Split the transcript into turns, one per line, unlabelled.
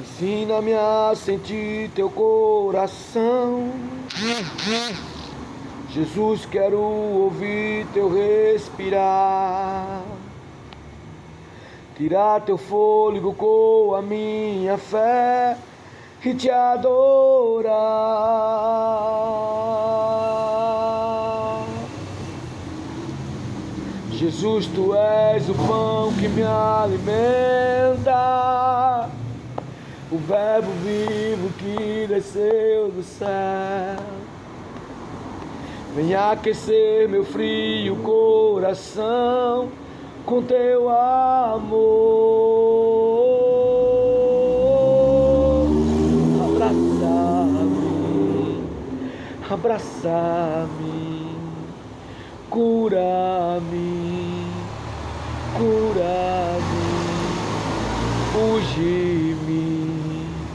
Ensina-me a sentir teu coração. Jesus, quero ouvir teu respirar. Tirar teu fôlego com a minha fé e te adorar. Jesus, tu és o pão que me alimenta, o verbo vivo que desceu do céu. Venha aquecer meu frio coração com teu amor. Abraça-me, abraça-me, cura-me, cura-me, fugir.